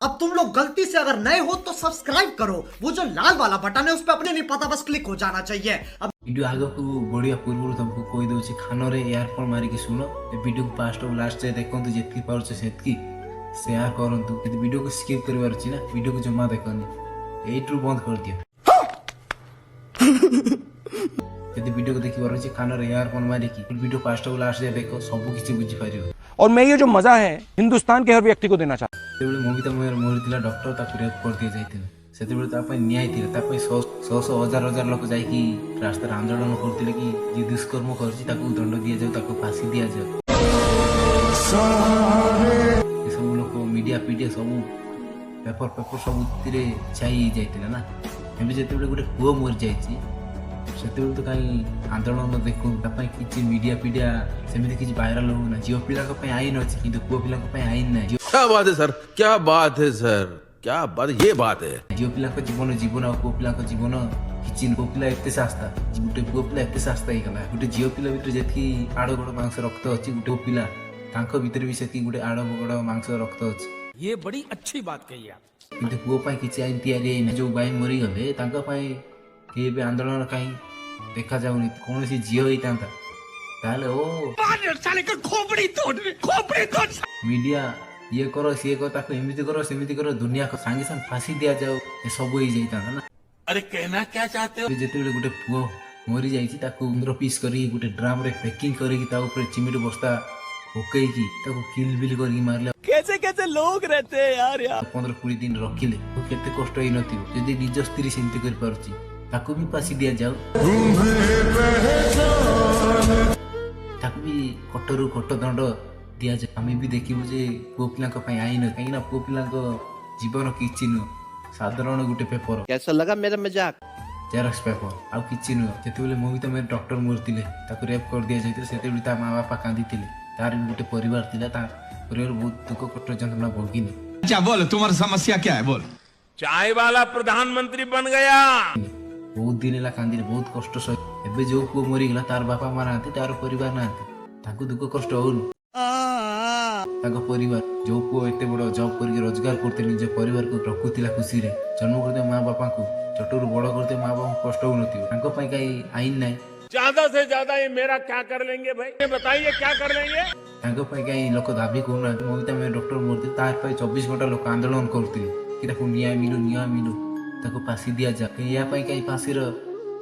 अब तुम लोग गलती से अगर नए हो तो सब्सक्राइब करो, वो जो लाल वाला बटन है उस पर अपने नहीं पता बस क्लिक हो जाना चाहिए। अब वीडियो आगे को बढ़िया पूर्व तुमको कही दूसरी खान रे इयरफोन मारिकी शुण वीडियो को फास्ट और लास्ट जाए देखो जितकी पार्छ से शेयर करूँ यदि वीडियो को स्किप कर ना वीडियो को जमा देखनी एट्रू बंद कर दियो यदि वीडियो को देखिबार अछि कान रे इयरफोन मारिकी वीडियो फास्ट और लास्ट जाए देखो सब किछि बुझी पारियो। और मैं ये जो मजा है हिंदुस्तान के हर व्यक्ति को देना चाहता हूं। तेबे मोहिता मरिथिला डॉक्टर ताकू रेप कर दिया जाइथिला सेतेबेले तापय न्याय थिला तापय 100 हजार हजार लोक जाई कि रास्ता आंदोलन करथिले कि जे दुष्कर्म करछि ताकू दंड दिया जाऊ ताकू फांसी दिया जाऊ। ये सब लोक मीडिया पीडिया सब पेपर सब तिरे छाई जाइथिला ना एबे जेतेबेले गोटे पुओ मर जाइछि सेतेबेले तो कहीं आंदोलन देखू तापय किछि मीडिया पीडिया सेमिति किछि वायरल हो ना जियो पिला को पय आइन अछि किंतु पुओ पिला को पय आइन ना। क्या बात है सर, क्या बात है सर, क्या बात, ये बात है। झील पिला जीवन जीवन और पुओ पिला जीवन किसी पुओ पिला एत सास्ता गोटे पुओ पिला एत सास्ता होगा गोटे झील पिला भर जी आड़ गोड़ मांस रक्त अच्छी गोटे पिला भर भी से गोटे आड़ गोड़ मांस रक्त अच्छी। ये बड़ी अच्छी बात कही आप। किंतु पुओ किसी आईन तैयारी जो भाई मरीगले के आंदोलन कहीं देखा जाऊनी कौन सी झील होता मीडिया ये करो सी कर ताको एमिति करो सेमिति करो दुनिया को सांगे सांग फांसी दिया जाओ ये सब हो जाता ना। अरे कहना क्या चाहते हो? जिते गोटे पुओ मरी जाइए ताको 15 पीस करी गोटे ड्राम रे पैकिंग करी ता ऊपर चिमिट बस्ता पकईकी ताको किल बिल करी मारले कैसे कैसे लोग रहते हैं यार 15-20 दिन रखिले तो केते कष्ट होई नथिबो जदी निज स्त्री सेंति कर परची ताको भी फांसी दिया जाओ ताको भी कटरू कट दंड दिया जाए। आम भी देखू जे पुओ पिला आईन कहीं पुओ पिला जीवन किसी नुह साधारण गोटे पेपर कैसा लगा मेरा मजाक? जेरक्स पेपर आउ कि नुह जिते मोहित मेरे डॉक्टर मरते रेप कर दि जाए से माँ बापा कांदी तार भी गोटे परिवार था परिवार बहुत दुख कष्ट जंत्रणा भोगिनी। अच्छा बोल तुम्हारी समस्या क्या है बोल। चाय वाला प्रधानमंत्री बन गया। बहुत दिन है कांदी बहुत कष्ट सही जो पुओ मरीगला तार बापा माँ ना तार परिवार ना दुख कष्ट होनी परिवार जो पुओ एत बड़ जॉब करके रोजगार करते निज परिवार को रखुला खुशी रे जन्म करते माँ बापा को छोटू बड़ करते माँ बापा कष्ट हो कहीं आईन ना ज्यादा से ज्यादा ये मेरा क्या कर लेंगे भाई बताइए क्या कर लेंगे? कहीं लोक दाबी करना मोहिता मेरे डॉक्टर मरते तार 24 घंटा लोक आंदोलन करते कि न्याय मिलू फांसी दि जाए कहीं फांसी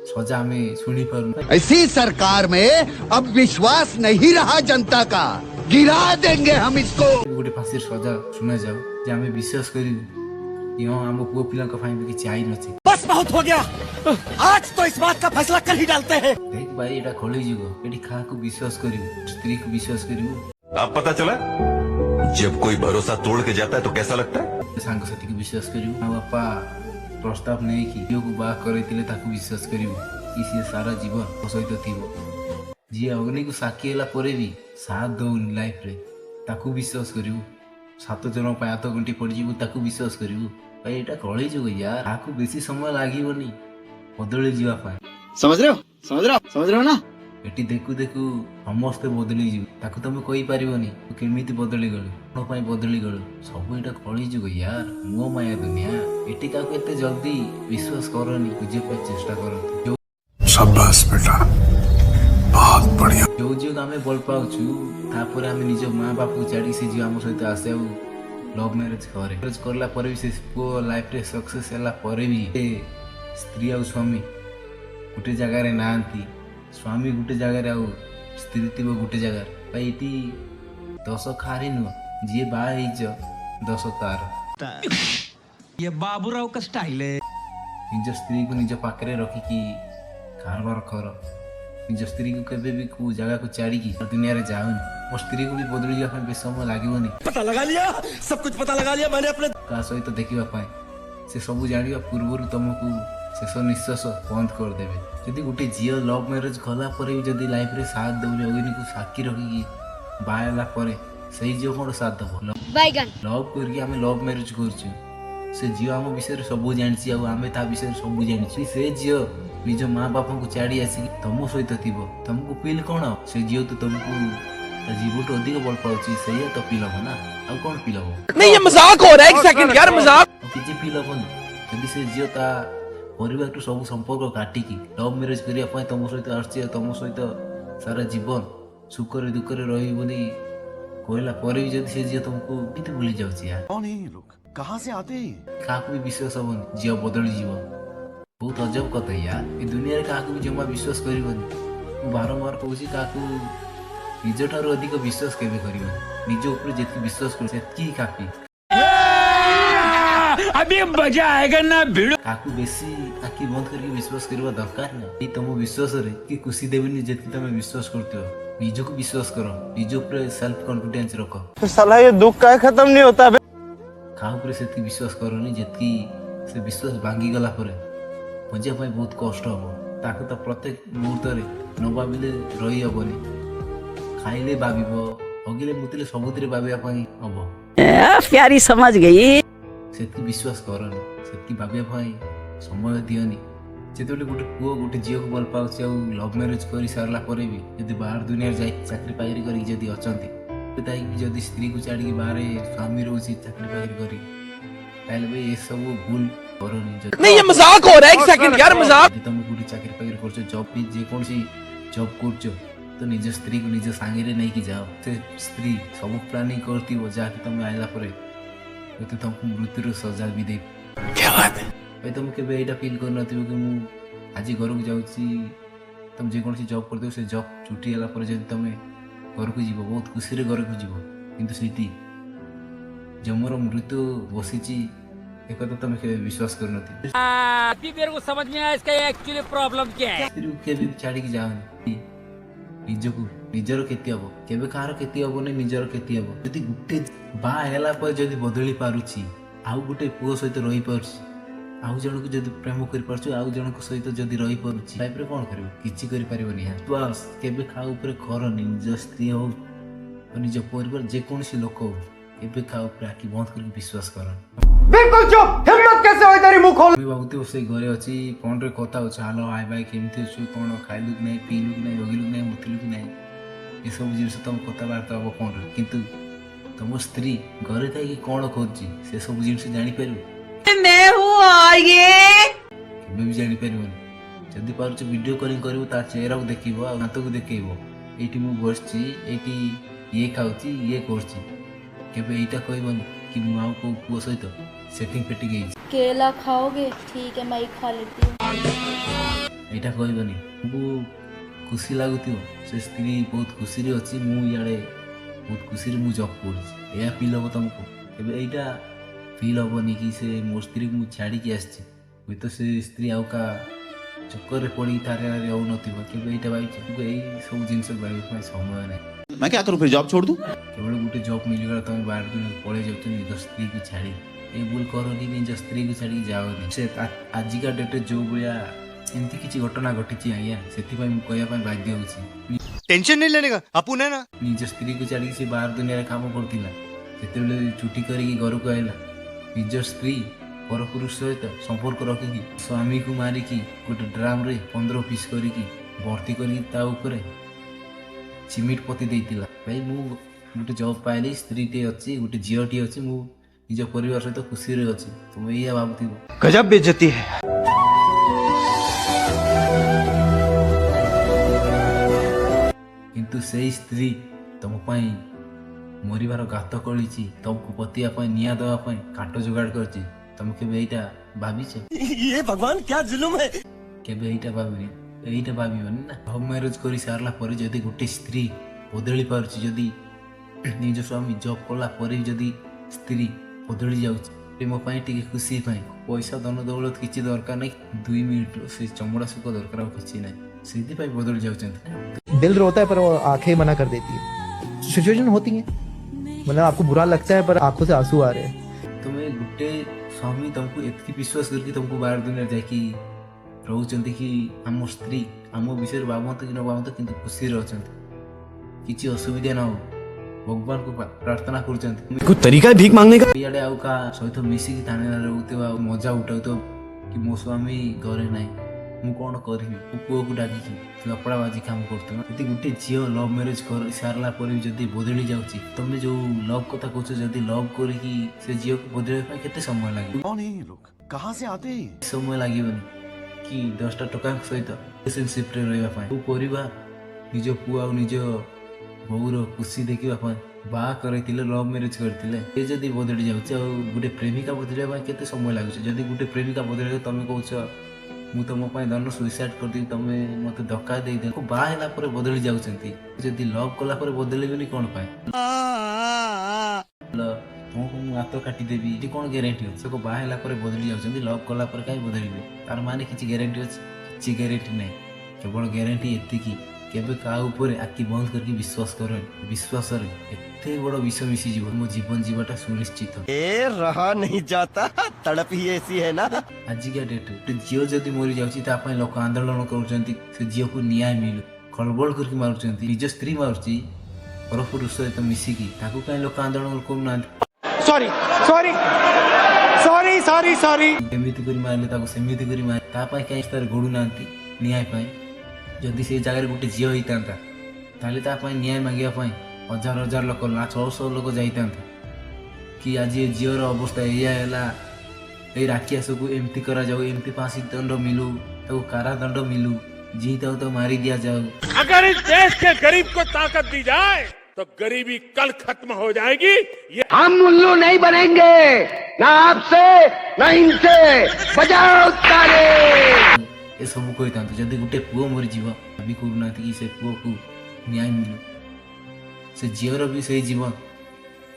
सजा में शुणी पार ऐसी सरकार में अब विश्वास नहीं रहा जनता का गिरा देंगे हम इसको गोटे फांसी सजा शुणा जाऊ जे आम विश्वास करूँ आम पुओ पिला किसी आईन अच्छी। बस बहुत हो गया, आज तो इस बात का फैसला कर ही डालते हैं। देख भाई एटा खोली जुग एटी खा को विश्वास करू स्त्री को विश्वास करू अब पता चला जब कोई भरोसा तोड़ के जाता है तो कैसा लगता है। सांग साथी को विश्वास करू माँ बापा प्रस्ताव नहीं कि झील को बाह कर विश्वास करू कि सी सारा जीवन सहित थी जी अग्नि को साक्षी है भी साथ दौनी लाइफ रे ताकू विश्वास करू 7 जन हाथ गंटी पड़ीजु ताकू विश्वास करू भाई एटा कली जुग यार आपको बेसी समय लगनी बदली जावाई समझ रहे हो ना एटी देखू देखू समस्ते बदली जीव तुम कही पारनी केमी बदली गलु कौन बदली गलु सब एटा कली जुग यार मो माया दुनिया एटी का एते जल्दी विश्वास करनी बुझे चेष्टा कर शाबाश बेटा बहुत बढ़िया। जो जो आम भल पाऊँ आम निज माँ बाप को छाड़ी से झील आम सहित आसे लव मैरेज करे मैरेज करला भी से पुओ लाइफ रे सक्सेस है भी स्त्री आ स्वामी गोटे जगार ना स्वामी गोटे जगार आ स्त्री थी गोटे जगार भाई ये 10 खारी नुह जी बाज 10 तार ये बाबूराव का स्टाइल है। निज स्त्री को निज पाखे रखिकी कारबार कर निज स्त्री को केबे भी को जगह को छाड़ी दुनिया रे जाऊनी मो स्त्री को भी बदली जाए बेस समय लगे पता लगा लिया, सब कुछ पता लगा लिया मैंने अपने सहित देखा से सब जाना पूर्व तुमको शेष निश्वास बंद करदेवे जदि गोटे झील लव मैरेज कला जदि लाइफ रे साथ दौनी अग्नि को साक्षी रखिकी बाहला से झील कौन साथ दब लव करके आम लव मैरेज कर से झील आम विषय सब जानी आम ता विषय सब जानी से झील निज माँ बापा को छाड़ी आसिक तुम सहित थी तुमको फील कौन से झील तो तुमको ତା ଜୀବଠୁ ଅଧିକ ଭଲ ପାଉଛି ସେଇଆ ତ ପିଇ ଲବ ନା, ଆଉ କଣ ପିଇ ଲବ? नहीं ये मजाक हो रहा है, एक सेकंड यार मजाक। ଆଉ କିଛି ପିଇ ଲବନି। ଯଦି ସେ ଝିଅ ତା ପରିବାରଠୁ ସବୁ ସମ୍ପର୍କ କାଟିକି ଲଭ୍ ମ୍ୟାରେଜ କରିବା ପାଇଁ ତମ ସହିତ ଆସୁଛି ଆଉ ତମ ସହିତ ସାରା ଜୀବନ ସୁଖରେ ଦୁଃଖରେ ରହିବି ବୋଲି କହିଲା ପରେ ବି ଯଦି ସେ ଝିଅ ତମକୁ କେତେ ଭୁଲି ଯାଉଛି ୟାର, कौन है ये लोग, कहाँ से आते हैं? କାହାକୁ ବି ବିଶ୍ୱାସ ହବନି, ଝିଅ ବଦଳି ଯିବ। ବହୁତ ଅଜବ କଥା ୟାର, ଏ ଦୁନିଆରେ କାହାକୁ ବି ଜମା ବିଶ୍ୱାସ କରିବନି। ମୁଁ ବାରମ୍ବାର କହୁଛି କାହାକୁ ନିଜଠାରୁ ଅଧିକ ବିଶ୍ୱାସ କେବେ କରିବନି। ନିଜ ଉପରେ ଯେତିକି ବିଶ୍ୱାସ କରୁ ସେତିକି କାଫି। କାହାକୁ ବେଶୀ ଆଖି ବନ୍ଦ କରିକି ବିଶ୍ୱାସ କରିବା ଦରକାର ନାହିଁ। ଏଇ ତମ ବିଶ୍ୱାସରେ କି ଖୁସି ଦେବେନି ଯେତିକି ତମେ ବିଶ୍ୱାସ କରୁଥିବ। ନିଜକୁ ବିଶ୍ୱାସ କର, ନିଜ ଉପରେ ସେଲ୍ଫ କନଫିଡେନ୍ସ ରଖ। କାହା ଉପରେ ସେତିକି ବିଶ୍ୱାସ କରନି ଯେତିକି ସେ ବିଶ୍ୱାସ ଭାଙ୍ଗିଗଲା ପରେ ବଞ୍ଚିବା ପାଇଁ ବହୁତ କଷ୍ଟ ହବ। ତାକୁ ତ ପ୍ରତ୍ୟେକ ମୁହୂର୍ତ୍ତରେ ନ ଭାବିଲେ ରହିହବନି। ଖାଇଲେ ଭାବିବ, ହଗିଲେ ମୁତିଲେ ସବୁଥିରେ ଭାବିବା ପାଇଁ ହବ। प्यारी समझ गई। ସେତିକି ବିଶ୍ୱାସ କରନି, ସେତିକି ଭାବିବା ପାଇଁ ସମୟ ଦିଅନି। ଯେତେବେଳେ ଗୋଟେ ପୁଅ ଗୋଟେ ଝିଅକୁ ଭଲ ପାଉଛି ଆଉ ଲଭ୍ ମ୍ୟାରେଜ କରି ସାରିଲା ପରେ ବି ଯଦି ବାହାର ଦୁନିଆରେ ଯାଇ ଚାକିରି ପାକିରି କରିକି ଯଦି ଅଛନ୍ତି, ତାଇକି ଯଦି ସ୍ତ୍ରୀକୁ ଛାଡ଼ିକି ବାହାରେ ସ୍ୱାମୀ ରହୁଛି ଚାକିରି ପାକିରି କରି, ତାହେଲେ ଭାଇ ଏସବୁ ଭୁଲ କରନି। नहीं ये मजाक हो रहा है, एक सेकंड यार मजाक। ଯଦି ତମେ କୋଉଠି ଚାକିରି ପାକିରି କରୁଛ, ଜବ୍ ବି ଯେକୌଣସି ଜବ୍ କରୁଛ, ତ ନିଜ ସ୍ତ୍ରୀକୁ ନିଜ ସାଙ୍ଗରେ ନେଇକି ଯାଅ। ସେ ସ୍ତ୍ରୀ ସବୁ ପ୍ଲାନିଂ କରିଥିବ ଯାହାକି ତମେ ଆଇଲା ପରେ ହୁଏତ ତମକୁ ମୃତ୍ୟୁର ସଜା ବି ଦେଇ। ଭାଇ ତମେ କେବେ ଏଇଟା ଫିଲ୍ କରିନଥିବ କି ମୁଁ ଆଜି ଘରକୁ ଯାଉଛି, ତମେ ଯେକୌଣସି ଜବ୍ କରିଥିବ ସେ ଜବ୍ ଛୁଟି ହେଲା ପରେ ଯଦି ତମେ ଘରକୁ ଯିବ ବହୁତ ଖୁସିରେ ଘରକୁ ଯିବ, କିନ୍ତୁ ସେଇଠି ଯମର ମୃତ୍ୟୁ ବସିଛି ଏକଥା ତମେ କେବେ ବିଶ୍ୱାସ କରିନଥିବ। ସ୍ତ୍ରୀକୁ କେବେ ବି ଛାଡ଼ିକି ଯାଅନି। ନିଜକୁ ନିଜର କ୍ଷତି ହବ, କେବେ କାହାର କ୍ଷତି ହବନି, ନିଜର କ୍ଷତି ହବ। ଯଦି ଗୋଟେ ବାହା ହେଲା ପରେ ଯଦି ବଦଳି ପାରୁଛି, ଆଉ ଗୋଟେ ପୁଅ ସହିତ ରହିପାରୁଛି, ଆଉ ଜଣକୁ ଯଦି ପ୍ରେମ କରିପାରୁଛୁ, ଆଉ ଜଣଙ୍କ ସହିତ ଯଦି ରହିପାରୁଛି, ଲାଇଫରେ କ'ଣ କରିବ? କିଛି କରିପାରିବନି। ବାସ୍ କେବେ କାହା ଉପରେ କରନି, ନିଜ ସ୍ତ୍ରୀ ହଉ ନିଜ ପରିବାର ଯେକୌଣସି ଲୋକ ହଉ, କେବେ କାହା ଉପରେ ଆଖି ବନ୍ଦ କରିକି ବିଶ୍ୱାସ କରନି। बिल्कुल चुप, हिम्मत कैसे हुई तेरी मुंह खोल। ତମେ ଭାବୁଥିବ ସେ ଘରେ ଅଛି, ଫୋନରେ କଥା ହଉଛି, ହାଲୋ ହାଇ ଭାଇ କେମିତି ଅଛୁ, କ'ଣ ଖାଇଲୁ କି ନାହିଁ, ପିଇଲୁ କି ନାହିଁ, ହଗିଲୁ କି ନାହିଁ, ମୁତିଲୁ କି ନାହିଁ, ଏସବୁ ଜିନିଷ ତମ କଥାବାର୍ତ୍ତା ହବ ଫୋନରେ। କିନ୍ତୁ ତମ ସ୍ତ୍ରୀ ଘରେ ଥାଇକି କ'ଣ କରୁଛି ସେସବୁ ଜିନିଷ ଜାଣିପାରିବ? କେବେ ବି ଜାଣିପାରିବନି। ଯଦି ପାରୁଛ ଭିଡ଼ିଓ କଲିଂ କରିବ, ତା ଚେହେରାକୁ ଦେଖିବ ଆଉ ହାତକୁ ଦେଖେଇବ, ଏଇଠି ମୁଁ ବସିଛି, ଏଇଠି ଇଏ ଖାଉଛି, ଇଏ କରୁଛି। କେବେ ଏଇଟା କହିବନି कि ମୁଁ ଆଉ କୋଉ ପୁଅ ସହିତ ସେଟିଂ ଫେଟିଂ ହେଇଛି। केला खाओगे? ठीक है मैं ही खा लेती हूँ। ଏଇଟା କହିବନି। ମୁଁ ଖୁସି ଲାଗୁଥିବ ସେ ସ୍ତ୍ରୀ ବହୁତ ଖୁସିରେ ଅଛି, ମୁଁ ଇଆଡ଼େ ବହୁତ ଖୁସିରେ ମୁଁ ଜବ୍ କରୁଛି, ଏହା ଫିଲ୍ ହବ ତମକୁ? କେବେ ଏଇଟା ଫିଲ୍ ହବନି କି ସେ ମୋ ସ୍ତ୍ରୀକୁ ମୁଁ ଛାଡ଼ିକି ଆସିଛି, ହୁଏତ ସେ ସ୍ତ୍ରୀ ଆଉ କାହା ଚକ୍କରରେ ପଡ଼ିକି ଥାରେ ହଉନଥିବ। କେବେ ଏଇଟା ଭାବିଛ? ଏଇ ସବୁ ଜିନିଷ ଭାବିବା ପାଇଁ ସମୟ ନାହିଁ। मैं क्या करूँ फिर, जॉब छोड़ दूँ? କେବଳ ଗୋଟେ ଜବ୍ ମିଳିଗଲା ତମେ ବାହାର ଦିନକୁ ପଳେଇ ଯାଉଛ ନିଜ ସ୍ତ୍ରୀକୁ ଛାଡ଼ି। ଏଇ ଭୁଲ କରନି, ନିଜ ସ୍ତ୍ରୀକୁ ଛାଡ଼ିକି ଯାଅନି। ସେ ଆଜିକା ଡେଟ୍ରେ ଯୋଉ ଭଳିଆ ଏମିତି କିଛି ଘଟଣା ଘଟିଛି ଆଜ୍ଞା, ସେଥିପାଇଁ ମୁଁ କହିବା ପାଇଁ ବାଧ୍ୟ ହେଉଛି। टेंशन नहीं लेने का, अपुन है ना। ନିଜ ସ୍ତ୍ରୀକୁ ଛାଡ଼ିକି ସେ ବାହାର ଦୁନିଆରେ କାମ କରୁଥିଲା, ଯେତେବେଳେ ଛୁଟି କରିକି ଘରକୁ ଆସିଲା, ନିଜ ସ୍ତ୍ରୀ ପରପୁରୁଷ ସହିତ ସମ୍ପର୍କ ରଖିକି ସ୍ୱାମୀକୁ ମାରିକି ଗୋଟେ ଡ୍ରାମରେ 15 ପିସ୍ କରିକି ଭର୍ତ୍ତି କରିକି ତା ଉପରେ ସିମେଣ୍ଟ ପୋତି ଦେଇଥିଲା। ଭାଇ ମୁଁ ଗୋଟେ ଜବ୍ ପାଇଲି, ସ୍ତ୍ରୀଟେ ଅଛି, ଗୋଟେ ଝିଅଟି ଅଛି, ମୁଁ ନିଜ ପରିବାର ସହିତ ଖୁସିରେ ଅଛି। ତୁମେ ଏଇଆ ଭାବୁଥିବ। गजब बेइज्जती है। କିନ୍ତୁ ସେଇ ସ୍ତ୍ରୀ ତମ ପାଇଁ ମରିବାର ଗାତ ଖୋଳିଛି, ତମକୁ ପୋତିବା ପାଇଁ, ନିଆଁ ଦେବା ପାଇଁ କାଠ ଯୋଗାଡ଼ କରିଛି। ତମେ କେବେ ଏଇଟା ଭାବିଛ? ये भगवान क्या जुल्म है। କେବେ ଏଇଟା ଭାବିବନି ନା। ଲଭ୍ ମ୍ୟାରେଜ କରି ସାରିଲା ପରେ ଯଦି ଗୋଟେ ସ୍ତ୍ରୀ ବଦଳି ପାରୁଛି, ଯଦି ନିଜ ସ୍ୱାମୀ ଜବ୍ କଲା ପରେ ବି ଯଦି ସ୍ତ୍ରୀ ବଦଳି ଯାଉଛି ପ୍ରେମ ପାଇଁ, ଟିକେ ଖୁସି ପାଇଁ, ପଇସା ଧନ ଦୌଲତ କିଛି ଦରକାର ନାହିଁ, 2 ମିନିଟର ସେ ଚମଡ଼ା ସୁଖ ଦରକାର, ଆଉ କିଛି ନାହିଁ। ସେଥିପାଇଁ ବଦଳି ଯାଉଛନ୍ତି। दिल रोता है पर वो आंखें मना कर देती है। सिचुएशन होती है, मतलब आपको बुरा लगता है पर आंखों से आंसू आ रहे हैं। ତୁମେ ଗୋଟେ ସ୍ୱାମୀ ତମକୁ ଏତିକି ବିଶ୍ୱାସ କରିକି ତମକୁ ବାହାର ଦୁନିଆରେ ଯାଇକି ରହୁଛନ୍ତି କି ଆମ ସ୍ତ୍ରୀ ଆମ ବିଷୟରେ ଭାବନ୍ତୁ କି ନ ଭାବନ୍ତୁ କିନ୍ତୁ ଖୁସିରେ ଅଛନ୍ତି, କିଛି ଅସୁବିଧା ନ ହଉ, ଭଗବାନଙ୍କୁ ପ୍ରାର୍ଥନା କରୁଛନ୍ତି। तरीका भीख मांगने का। ଇଆଡ଼େ ଆଉ କାହା ସହିତ ମିଶିକି ଥାନାରେ ରହୁଥିବ ଆଉ ମଜା ଉଠାଉଥିବ କି ମୋ ସ୍ୱାମୀ ଘରେ ନାହିଁ, ମୁଁ କ'ଣ କରିବି ମୋ ପୁଅକୁ ଡାକିକି ଲପଡ଼ାବାଜି କାମ କରୁଥିବ। ଯଦି ଗୋଟେ ଝିଅ ଲଭ୍ ମ୍ୟାରେଜ୍ କରି ସାରିଲା ପରେ ବି ଯଦି ବଦଳି ଯାଉଛି, ତମେ ଯୋଉ ଲଭ୍ କଥା କହୁଛ, ଯଦି ଲଭ୍ କରିକି ସେ ଝିଅକୁ ବଦଳିବା ପାଇଁ କେତେ ସମୟ ଲାଗିବ? ସମୟ ଲାଗିବନି କି 10ଟା ଟଙ୍କାଙ୍କ ସହିତ ରିଲେସନସିପ୍ରେ ରହିବା ପାଇଁ। ପରିବାର ନିଜ ପୁଅ ଆଉ ନିଜ ବୋଉର ଖୁସି ଦେଖିବା ପାଇଁ ବାହା କରିଥିଲେ, ଲଭ୍ ମ୍ୟାରେଜ୍ କରିଥିଲେ। ସେ ଯଦି ବଦଳି ଯାଉଛି ଆଉ ଗୋଟେ ପ୍ରେମିକା ବଦଳିବା ପାଇଁ କେତେ ସମୟ ଲାଗୁଛି? ଯଦି ଗୋଟେ ପ୍ରେମିକା ବଦଳିଲେ ତମେ କହୁଛ ମୁଁ ତମ ପାଇଁ ଧନ ସୁଇସାଇଡ୍ କରିଦେବି, ତମେ ମୋତେ ଧକ୍କା ଦେଇଦେବ। ବାହା ହେଲା ପରେ ବଦଳି ଯାଉଛନ୍ତି, ଯଦି ଲଭ୍ କଲା ପରେ ବଦଳିବେନି କ'ଣ ପାଇଁ? ତମକୁ ମୁଁ ହାତ କାଟିଦେବି, ଏଠି କ'ଣ ଗ୍ୟାରେଣ୍ଟି ଅଛି? ସେ ବାହା ହେଲା ପରେ ବଦଳି ଯାଉଛନ୍ତି, ଲଭ୍ କଲା ପରେ କାହିଁ ବଦଳିବେ? ତାର ମାନେ କିଛି ଗ୍ୟାରେଣ୍ଟି ଅଛି? କିଛି ଗ୍ୟାରେଣ୍ଟି ନାହିଁ। କେବଳ ଗ୍ୟାରେଣ୍ଟି ଏତିକି, କେବେ କାହା ଉପରେ ଆଖି ବନ୍ଦ କରିକି ବିଶ୍ୱାସ କରେନି। ବିଶ୍ୱାସରେ ଏତେ ବଡ଼ ବିଷ ମିଶିଯିବ, ମୋ ଜୀବନ ଯିବାଟା ସୁନିଶ୍ଚିତ। रहा नहीं जाता, तड़प ही ऐसी है ना। ଆଜିକା ଡେଟ୍ରେ ଗୋଟେ ଝିଅ ଯଦି ମରିଯାଉଛି ତା ପାଇଁ ଲୋକ ଆନ୍ଦୋଳନ କରୁଛନ୍ତି, ସେ ଝିଅକୁ ନ୍ୟାୟ ମିଳୁ, ଖଳବଳ କରିକି ମାରୁଛନ୍ତି। ନିଜ ସ୍ତ୍ରୀ ମାରୁଛି ପରପୁରୁଷ ସହିତ ମିଶିକି, ତାକୁ କାହିଁ ଲୋକ ଆନ୍ଦୋଳନ କରୁନାହାନ୍ତି? ଏମିତି କରି ମାରିଲେ ତାକୁ ସେମିତି କରି ମାରି, ତା ପାଇଁ କାହିଁ ତାର ଗଡ଼ୁନାହାନ୍ତି ନ୍ୟାୟ ପାଇଁ? ଯଦି ସେଇ ଜାଗାରେ ଗୋଟେ ଝିଅ ହେଇଥାନ୍ତା ତାହେଲେ ତା ପାଇଁ ନ୍ୟାୟ ମାଗିବା ପାଇଁ ହଜାର ହଜାର ଲୋକ, 600 ଲୋକ ଯାଇଥାନ୍ତେ କି ଆଜି ଏ ଝିଅର ଅବସ୍ଥା ଏଇଆ ହେଲା, ଏଇ ରାକ୍ଷସକୁ ଏମିତି କରାଯାଉ, ଏମିତି ଫାঁସି ଦଣ୍ଡ ମିଳୁ, ତାକୁ କାରାଦଣ୍ଡ ମିଳୁ, जी तो मारी दिया जाओ। अगर इस देश के गरीब को ताकत दी जाए तो गरीबी कल खत्म हो जाएगी। ये हम उल्लू नहीं बनेंगे, ना आपसे ना इनसे। बजाओ ताली। ये सब कोई था जदि गोटे पुओ मरी जीव भाभी करूना कि से पुओ को न्याय मिलू, से झीवर भी से जीवन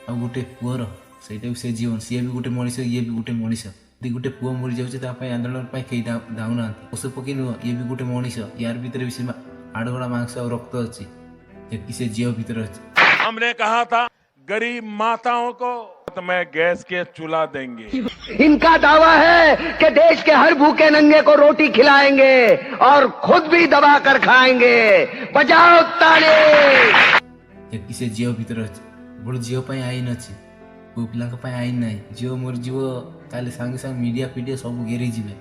आ गोटे पुअर सेटा भी से जीवन, सी भी गोटे मनीष, ये भी गोटे मनीष। यदि गोटे पुओ मरी जाऊँ आंदोलन कई दाऊना पशु पक्षी नुह, ये भी गोटे मनीष, यार भीतर भी से हाड़गोड़ा मांस और रक्त अच्छी से झील भीतर अच्छी। हमने कहा था गरीब माताओं को में गैस के चूल्हा देंगे। इनका दावा है कि देश के हर भूखे नंगे को रोटी खिलाएंगे और खुद भी दबा कर खाएंगे। बजाओ ताली। से झील भीतर अच्छी बड़ झील आईन अच्छी, पुओ पिला आईन ना, झील मरी जीव ताले सांगे सांगे मीडिया फीडिया सब घेरी जीवे,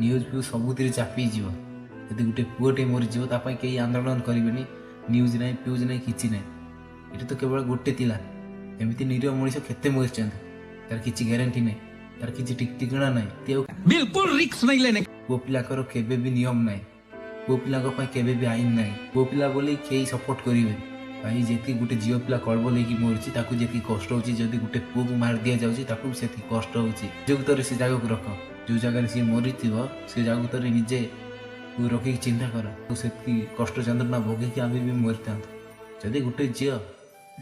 न्यूज फ्यूज सबुतिर चापी जीव। यदि गोटे पुओटे मरी जीव तापाई कई आंदोलन करेनि, न्यूज ना फ्यूज ना किसी ना, ये तो केवल गोटे थिला। एमती निरीह मनीष केते मरिचंती, तार किछि ग्यारंटी नहीं, तार किछि टिकटिकणा नहीं, बिल्कुल रिस्क नहीं लेने। पुओ पिलाकर केबे भी नियम नहीं, पुओ पिला केबे भी आईन नहीं। पुओ पिला बोली कई सपोर्ट करेंगे भाई, जी गोटे झील पिला कड़बल होगी मरी जी कष्ट हो, जदि गोटे पुओ को मार दि जाऊँगी से कष्ट हो। जुगतर से जगह को रख, जो जगह सी मरी से जगह निजे रखिक चिंता कर, से कष्ट चंद्रणा भोगिक आम भी मरी था। जदि गोटे झील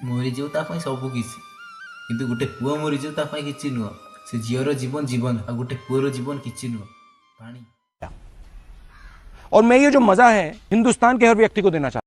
मरीज सब किसी, किंतु गोटे पुओ मरीज कि नुह, से झीवर जीवन जीवन आ गोटे पुओर जीवन कि नुह पानी। और मैं ये जो मजा है हिंदुस्तान के हर व्यक्ति को देना चाहता हूं।